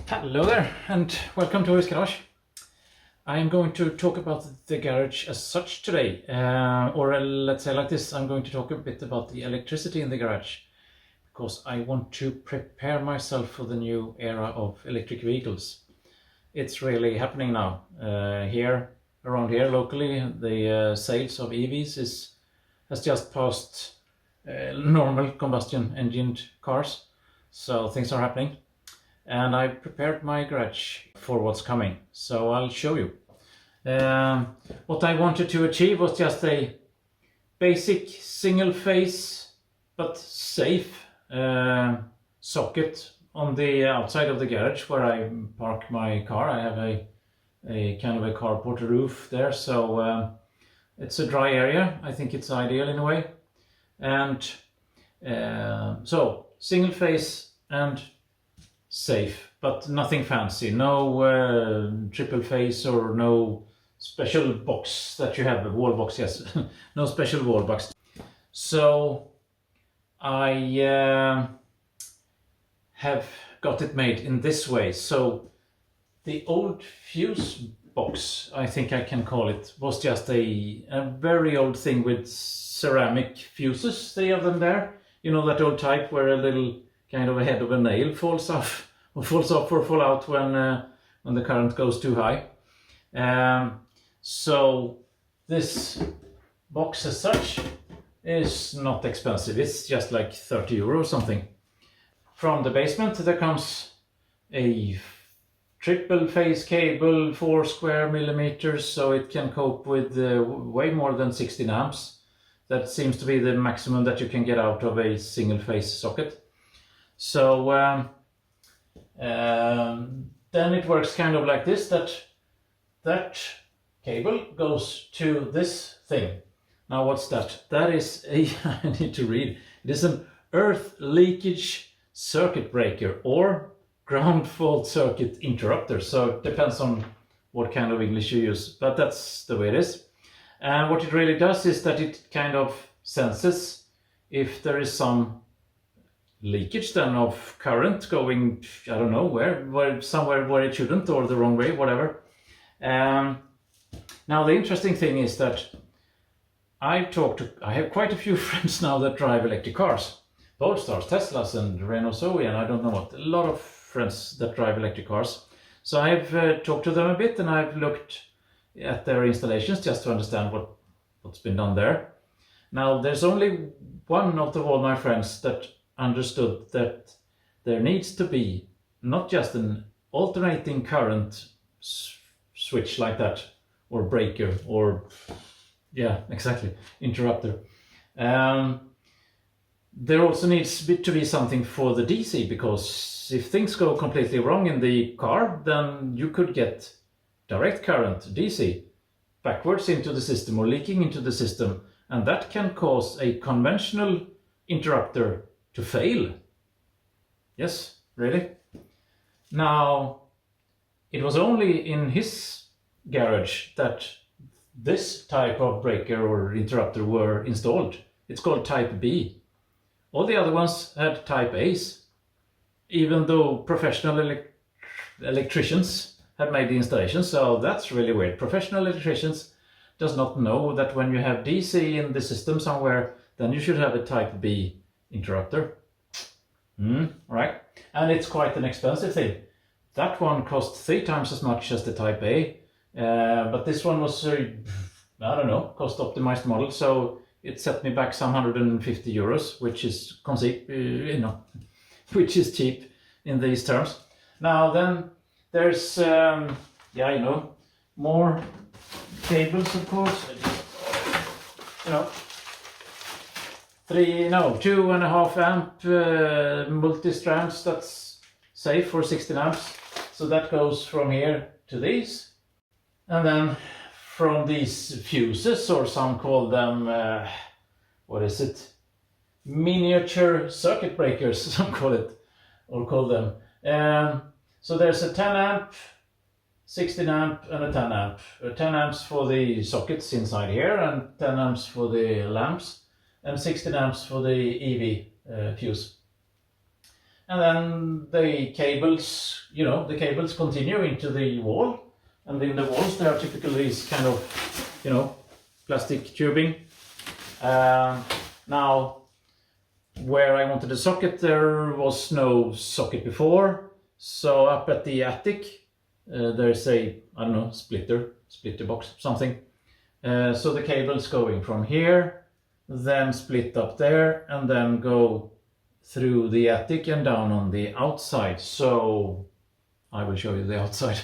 Hello there and welcome to Hoojies Garage. I am going to talk about the garage as such today, or let's say like this, I'm going to talk a bit about the electricity in the garage because I want to prepare myself for the new era of electric vehicles. It's really happening now. Around here locally, the sales of EVs has just passed normal combustion engined cars, so things are happening. And I prepared my garage for what's coming, so I'll show you. What I wanted to achieve was just a basic single phase but safe socket on the outside of the garage where I park my car. I have a kind of a carport roof there, so it's a dry area. I think it's ideal in a way. And so single phase and safe, but nothing fancy. No triple phase or no special box that you have, a wall box, yes. No special wall box. So I have got it made in this way. So the old fuse box, I think I can call it, was just a very old thing with ceramic fuses, 3 of them there. You know, that old type where a little kind of a head of a nail falls off or fall out when the current goes too high. So this box as such is not expensive. It's just like 30 euro or something. From the basement there comes a triple phase cable, 4 square millimeters, so it can cope with way more than 16 amps. That seems to be the maximum that you can get out of a single phase socket. So then it works kind of like this, that cable goes to this thing. Now what's that? That is a, I need to read, it is an earth leakage circuit breaker or ground fault circuit interrupter. So it depends on what kind of English you use, but that's the way it is. And what it really does is that it kind of senses if there is some leakage then of current going, I don't know where somewhere where it shouldn't, or the wrong way, whatever. Now the interesting thing is that I have quite a few friends now that drive electric cars, Polestars, Teslas and Renault Zoe, and I don't know what, a lot of friends that drive electric cars. So I've talked to them a bit and I've looked at their installations just to understand what's been done there. Now there's only one out of all my friends that understood that there needs to be not just an alternating current switch like that, or breaker, or yeah, exactly, interrupter. There also needs to be something for the DC, because if things go completely wrong in the car, then you could get direct current, DC, backwards into the system or leaking into the system, and that can cause a conventional interrupter to fail. Yes, really. Now, it was only in his garage that this type of breaker or interrupter were installed. It's called type B. All the other ones had type A's, even though professional electricians had made the installation. So that's really weird. Professional electricians does not know that when you have DC in the system somewhere, then you should have a type B interrupter. Right, and it's quite an expensive thing. That one cost 3 times as much as the type A, but this one was I don't know, cost optimized model, so it set me back some 150 euros, which is which is cheap in these terms. Now then there's more cables, of course. 2.5 amp multi-strands, that's safe for 16 amps. So that goes from here to these. And then from these fuses, or some call them, miniature circuit breakers, some call them. So there's a 10 amp, 16 amp and a 10 amp. 10 amps for the sockets inside here and 10 amps for the lamps, and 16 amps for the EV fuse. and then the cables, the cables continue into the wall, and in the walls there are typically these kind of, plastic tubing. Now, where I wanted a socket, there was no socket before, so up at the attic there's a, I don't know, splitter box, something. So the cable's going from here, then split up there, and then go through the attic and down on the outside. So I will show you the outside.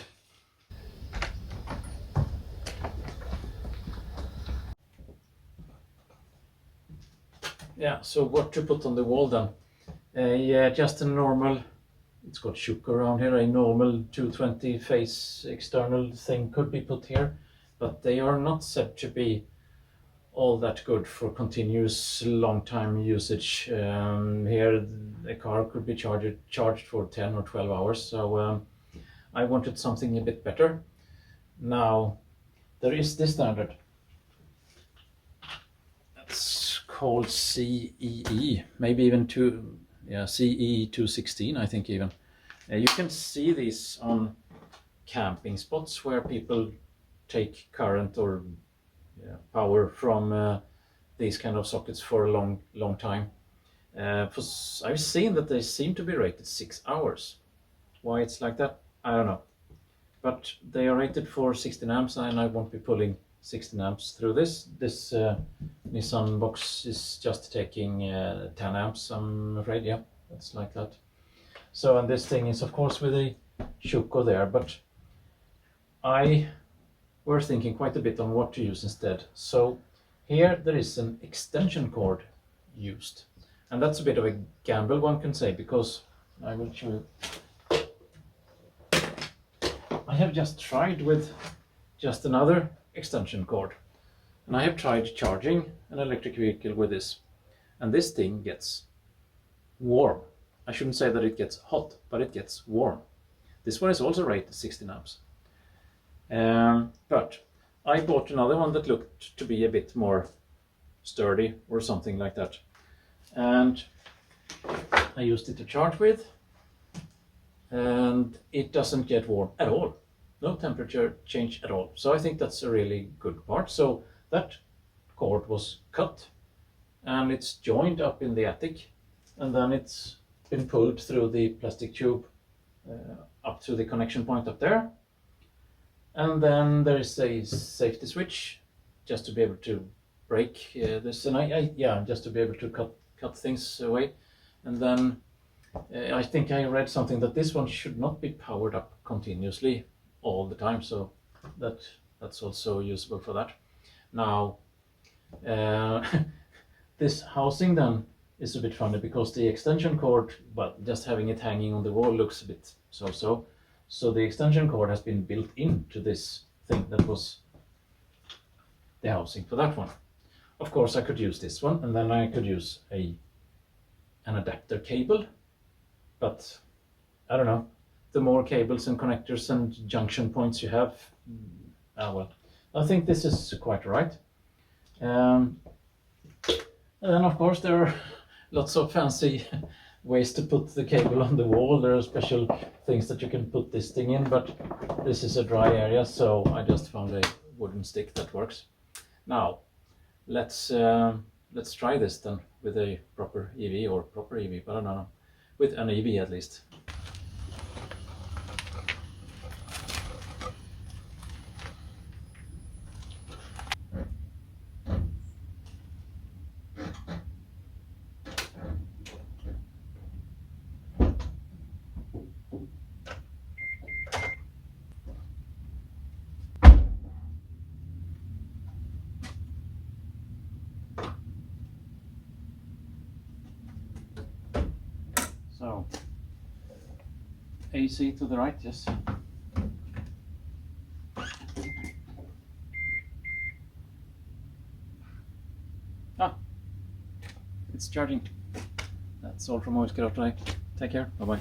Yeah, so what to put on the wall then? Yeah, just a normal, it's got Schuko around here, a normal 220 face external thing could be put here, but they are not said to be all that good for continuous long time usage. Here the car could be charged for 10 or 12 hours, so I wanted something a bit better. Now there is this standard. It's called CEE, maybe even CE 216, I think even. You can see these on camping spots where people take current or power from these kind of sockets for a long time. I've seen that they seem to be rated 6 hours. Why it's like that, I don't know. But they are rated for 16 amps, and I won't be pulling 16 amps through this. This Nissan box is just taking 10 amps, I'm afraid. Yeah, it's like that. So, and this thing is of course with a Schuko there, but I were thinking quite a bit on what to use instead. So here there is an extension cord used, and that's a bit of a gamble, one can say, because I will show you. I have just tried with just another extension cord, and I have tried charging an electric vehicle with this, and this thing gets warm. I shouldn't say that it gets hot, but it gets warm. This one is also rated 16 amps. But I bought another one that looked to be a bit more sturdy or something like that, and I used it to charge with, and it doesn't get warm at all. No temperature change at all. So I think that's a really good part. So that cord was cut, and it's joined up in the attic, and then it's been pulled through the plastic tube up to the connection point up there. And then there is a safety switch just to be able to break this, and just to be able to cut things away. And then I think I read something that this one should not be powered up continuously all the time, so that's also usable for that. Now this housing then is a bit funny, because the extension cord, but just having it hanging on the wall looks a bit so. So the extension cord has been built into this thing that was the housing for that one. Of course I could use this one, and then I could use an adapter cable, but I don't know, the more cables and connectors and junction points you have, well, I think this is quite right. And then of course there are lots of fancy ways to put the cable on the wall. There are special things that you can put this thing in, but this is a dry area, so I just found a wooden stick that works. Now let's try this then with a proper EV, but I don't know, with an EV at least. So AC to the right, yes. It's charging. That's all from Hoojies Garage today. Take care. Bye bye.